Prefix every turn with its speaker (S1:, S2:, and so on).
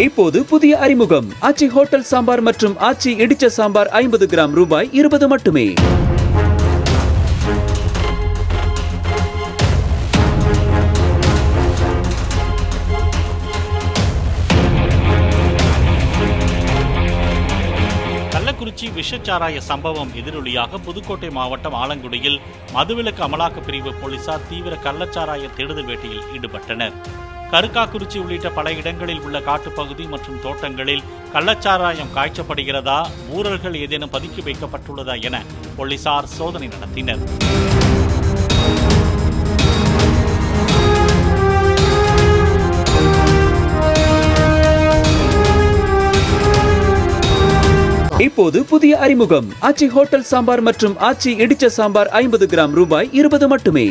S1: இப்போது புதிய அறிமுகம் ஆச்சி ஹோட்டல் சாம்பார் மற்றும் ஆச்சி இடிச்ச சாம்பார் 50 கிராம் ரூபாய் 20 மட்டுமே.
S2: கள்ளக்குறிச்சி விஷச்சாராய சம்பவம் எதிரொலியாக புதுக்கோட்டை மாவட்டம் ஆலங்குடியில் மதுவிலக்கு அமலாக்க பிரிவு போலீசார் தீவிர கள்ளச்சாராய தேடுதல் வேட்டையில் ஈடுபட்டனர். கருக்காக்குறிச்சி உள்ளிட்ட பல இடங்களில் உள்ள காட்டுப்பகுதி மற்றும் தோட்டங்களில் கள்ளச்சாராயம் காய்ச்சப்படுகிறதா, ஊரர்கள் ஏதேனும் பதுக்கி வைக்கப்பட்டுள்ளதா என போலீசார் சோதனை நடத்தினர்.
S1: இப்போது புதிய அறிமுகம் ஆச்சி ஹோட்டல் சாம்பார் மற்றும் ஆச்சி இடிச்ச சாம்பார் 50 கிராம் ரூபாய் 20 மட்டுமே.